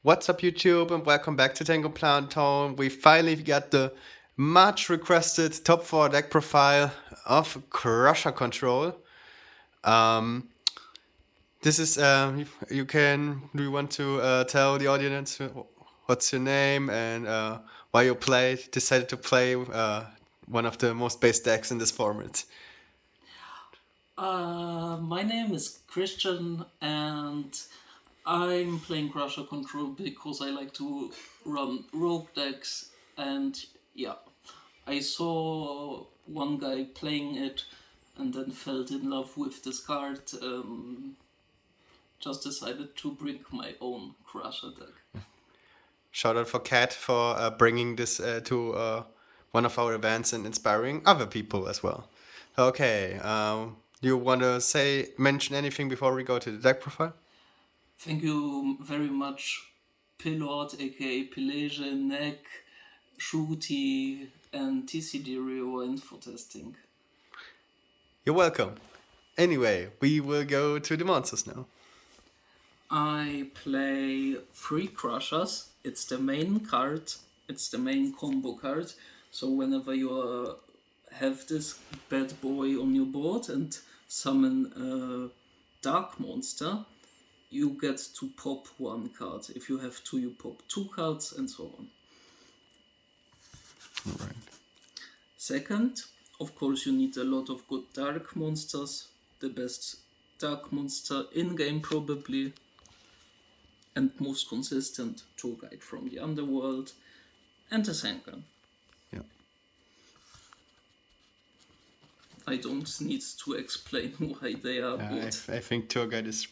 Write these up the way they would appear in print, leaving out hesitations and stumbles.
What's up, YouTube, and welcome back to Tengu Town. We finally got the much requested top 4 deck profile of Crusher Control. Um, this is, you can, do you want to tell the audience what's your name and why you decided to play one of the most base decks in this format? My name is Christian, and I'm playing Crusher Control because I like to run rogue decks. And yeah, I saw one guy playing it and then fell in love with this card. Just decided to bring my own Crusher deck. Shout out for Kat for bringing this to one of our events and inspiring other people as well. Okay, you want to mention anything before we go to the deck profile? Thank you very much, Pilot, aka Pelege, Neck, Shooty, and TCD Rewind for testing. You're welcome. Anyway, we will go to the monsters now. I play 3 Crushers. It's the main card. It's the main combo card. So whenever you have this bad boy on your board and summon a dark monster, you get to pop 1 card. If you have 2, you pop 2 cards, and so on. All right. Second, of course, you need a lot of good dark monsters. The best dark monster in game, probably, and most consistent tour guide from the underworld, and a Senka. Yeah. I don't need to explain why they are good. I think tour guide is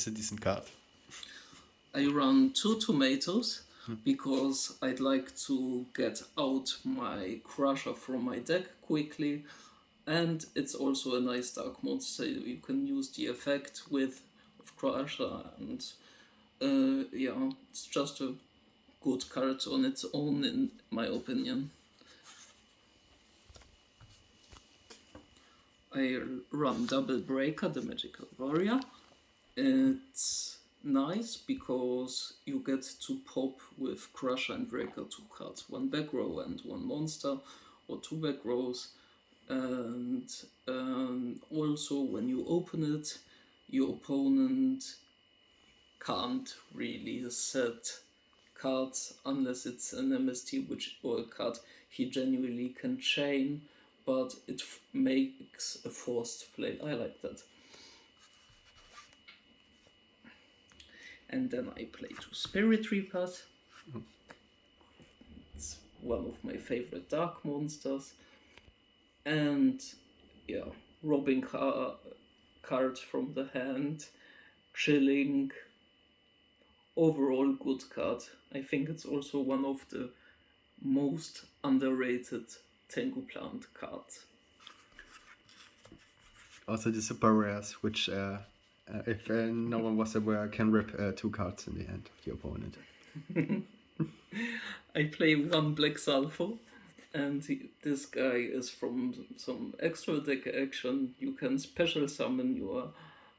a decent card. I run 2 tomatoes because I'd like to get out my Crusher from my deck quickly, and it's also a nice dark monster. You can use the effect with of Crusher, and yeah, it's just a good card on its own, in my opinion. I run Double Breaker, the Magical Warrior. It's nice because you get to pop with Crusher and Breaker 2 cards, 1 back row and 1 monster, or 2 back rows. And also, when you open it, your opponent can't really set cards unless it's an MST or a card he genuinely can chain, but it makes a forced play. I like that. And then I play 2 Spirit Reapers. It's one of my favorite dark monsters. And yeah, robbing cards from the hand, chilling. Overall good card. I think it's also one of the most underrated Tengu plant cards. Also the super rares, which if no one was aware, can rip 2 cards in the hand of the opponent. I play 1 Black Sulfur, and this guy is from some extra deck action. You can special summon your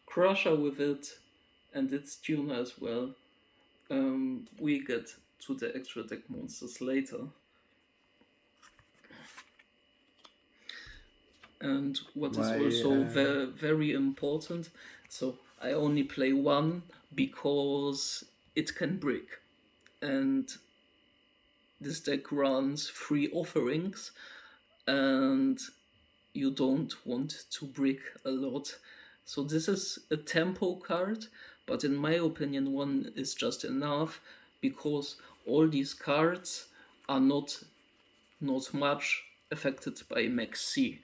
Crusher with it, and its tuner as well. We get to the extra deck monsters later. And what is also very important, so I only play 1 because it can brick. And this deck runs 3 offerings, and you don't want to brick a lot. So this is a tempo card, but in my opinion 1 is just enough, because all these cards are not much affected by Max C,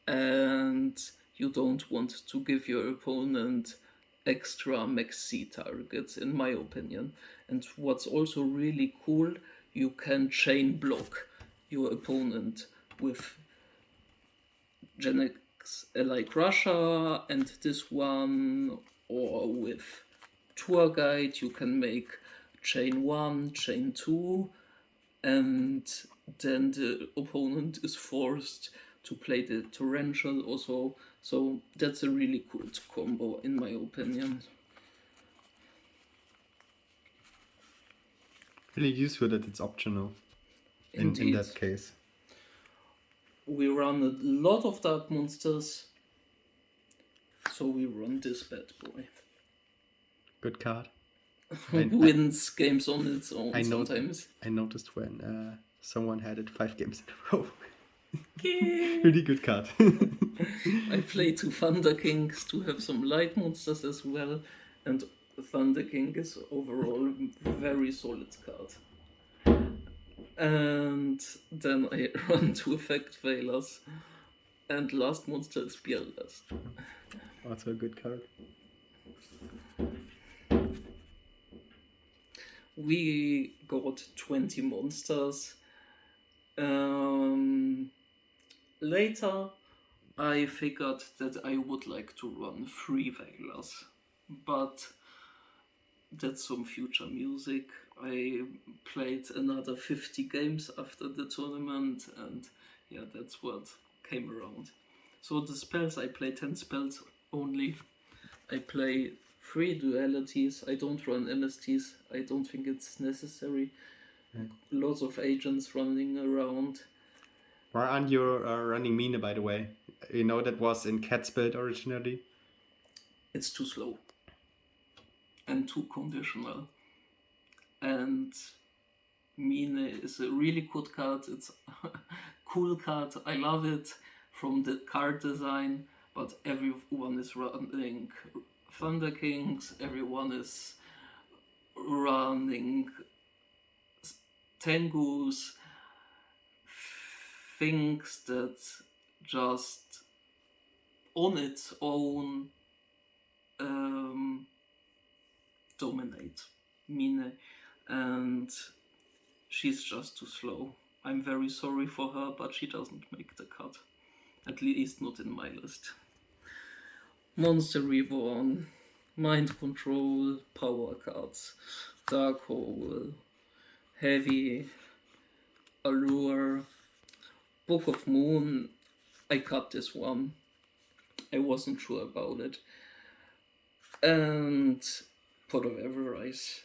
and you don't want to give your opponent extra Max C targets, in my opinion. And what's also really cool, you can chain block your opponent with Genex like Russia and this one, or with Tour Guide you can make chain 1, chain 2, and then the opponent is forced to play the torrential also. So that's a really good combo, in my opinion. Really useful that it's optional in Indeed. that case. We run a lot of dark monsters, so we run this bad boy. Good card. Wins games on its own I sometimes. I noticed when someone had it 5 games in a row. Okay. Really good card. I play 2 Thunder Kings to have some light monsters as well, and Thunder King is overall very solid card. And then I run 2 Effect Veilers, and last monster is Beerless. Also a good card. We got 20 monsters. Later, I figured that I would like to run 3 Veilers, but that's some future music. I played another 50 games after the tournament, and yeah, that's what came around. So the spells, I play 10 spells only. I play 3 dualities. I don't run MSTs. I don't think it's necessary. Lots of agents running around. Why aren't you running Mine, by the way? You know that was in Cat's build originally? It's too slow and too conditional. And Mine is a really good card. It's a cool card. I love it from the card design, but everyone is running Thunder Kings. Everyone is running Tengus. Things that just on its own dominate Mine, and she's just too slow. I'm very sorry for her, but she doesn't make the cut. At least not in my list. Monster Reborn, Mind Control, Power Cards, Dark Hole, Heavy, Allure, Book of Moon. I cut this one. I wasn't sure about it. And Pot of Everrise.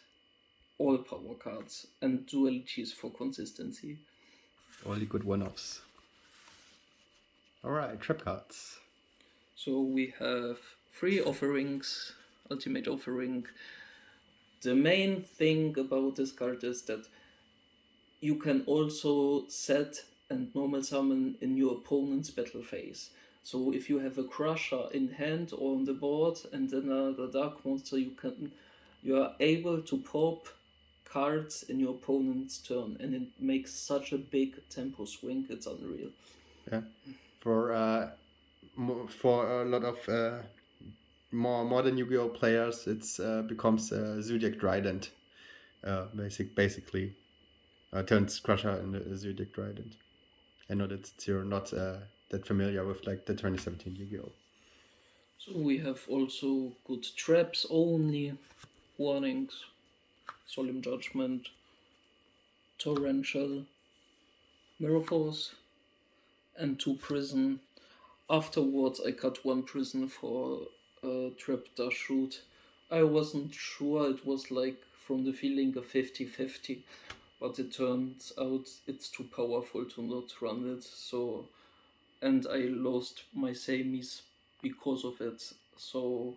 All power cards and dualities for consistency. Only good one-offs. Alright, trap cards. So we have 3 offerings, ultimate offering. The main thing about this card is that you can also set and normal summon in your opponent's battle phase. So if you have a Crusher in hand or on the board and then another Dark Monster, you are able to pop cards in your opponent's turn, and it makes such a big tempo swing. It's unreal. Yeah, for a lot of more modern Yu-Gi-Oh players, it's becomes Zodiac Trident. Basically, turns Crusher into Zodiac Trident. I know that you're not that familiar with like the 2017 Yu-Gi-Oh. So we have also good traps only, warnings, Solemn Judgment, Torrential, Mirror Force, and 2 prison. Afterwards, I cut 1 prison for Trap Dash Shoot. I wasn't sure, it was like from the feeling of 50-50, but it turns out it's too powerful to not run it. So, and I lost my semis because of it. So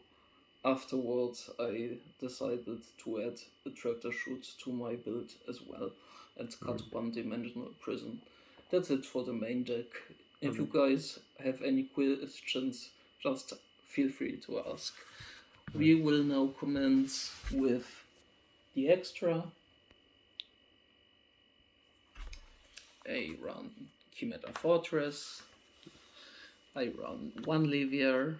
afterwards, I decided to add a Tractor Shoot to my build as well and cut 1-dimensional prison. That's it for the main deck. If you guys have any questions, just feel free to ask. We will now commence with the extra. I run Chimera Fortress. I run 1 Levier,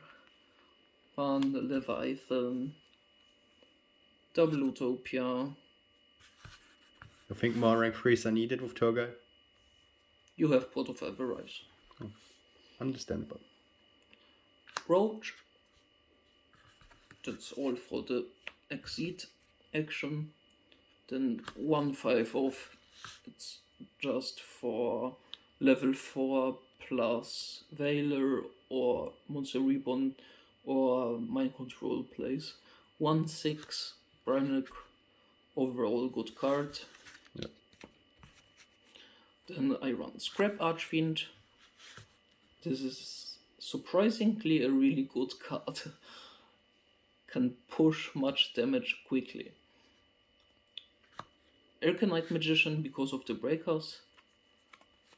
1 Leviathan, double Utopia. You think more rank 3s are needed with Turgai? You have Pot of Everrise. Understandable. Roach. That's all for the exit action. Then 1/5 off. It's just for level 4 plus Veiler or Monster Reborn or Mind Control plays. 1/6 Brannick, overall good card. Yeah. Then I run Scrap Archfiend. This is surprisingly a really good card. Can push much damage quickly. Arcanite Magician because of the breakers.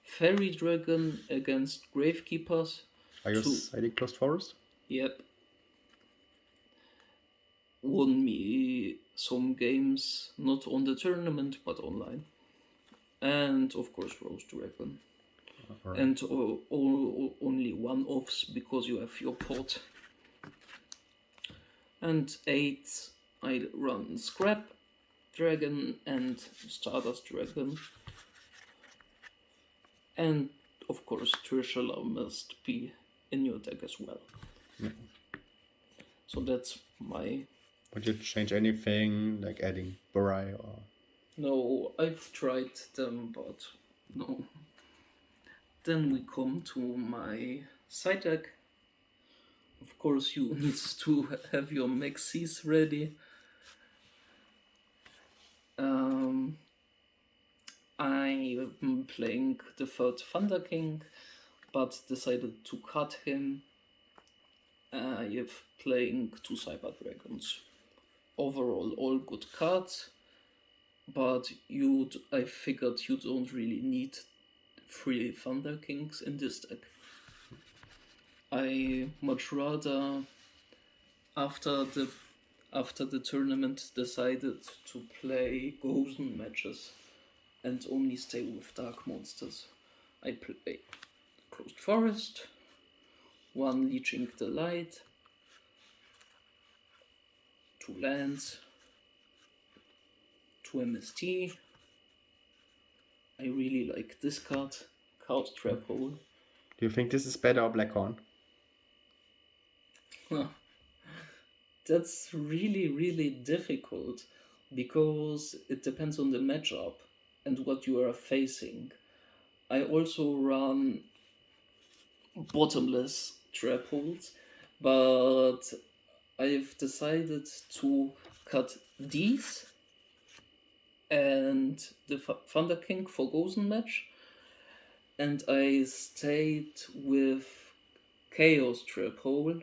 Fairy Dragon against Gravekeepers. Are you to siding Closed Forest? Yep. Won me some games, not on the tournament, but online. And of course, Rose Dragon. Alright. And only one offs because you have your pot. And 8, I run Scrap Dragon and Stardust Dragon. And of course, Trishula must be in your deck as well. Yeah. So that's my. Would you change anything, like adding Burai or? No, I've tried them, but no. Then we come to my side deck. Of course, you need to have your Maxis ready. I'm playing the third Thunder King, but decided to cut him. I have playing 2 Cyber Dragons. Overall, all good cards, but I figured you don't really need 3 Thunder Kings in this deck. I much rather, after the tournament, decided to play Gozen matches and only stay with Dark Monsters. I play Closed Forest, 1 Leeching the Light, 2 lands, 2 MST. I really like this card, Card Trap Hole. Do you think this is better or Blackhorn? That's really, really difficult because it depends on the matchup and what you are facing. I also run bottomless trap holes, but I've decided to cut these and the Thunder King for Gozen match, and I stayed with Chaos Trap Hole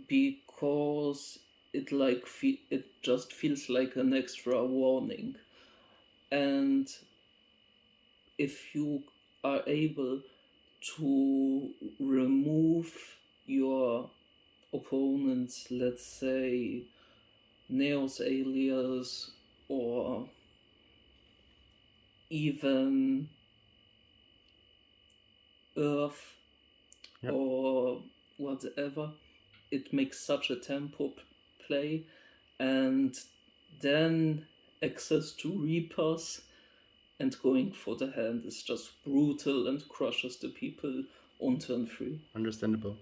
because it just feels like an extra warning, and if you are able to remove your opponent's, let's say, Neos Alias or even Earth, Yep. or whatever, it makes such a tempo play, and then access to Reapers and going for the hand is just brutal and crushes the people on turn 3. Understandable.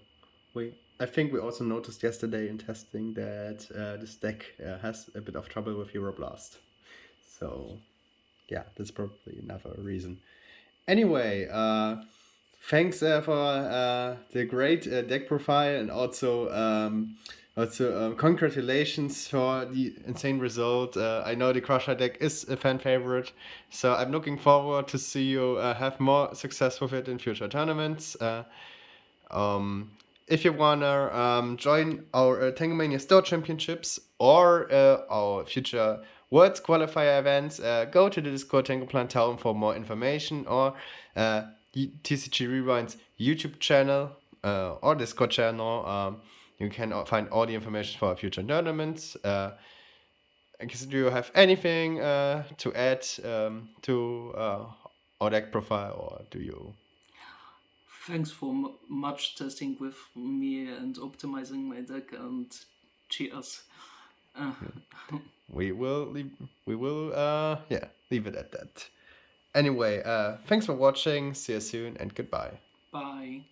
I think we also noticed yesterday in testing that this deck has a bit of trouble with Euroblast. So, yeah, that's probably another reason. Anyway, thanks for the great deck profile, and also congratulations for the insane result. I know the Crusher deck is a fan favorite, so I'm looking forward to see you have more success with it in future tournaments. If you wanna join our Tengumania Store Championships or our future Worlds Qualifier events, go to the Discord Tengu Plantown for more information, or TCG Rewind's YouTube channel or Discord channel. You can find all the information for our future tournaments. Do you have anything to add to our deck profile, or do you? Thanks for much testing with me and optimizing my deck, and cheers. We will leave it at that. Anyway, thanks for watching. See you soon and goodbye. Bye.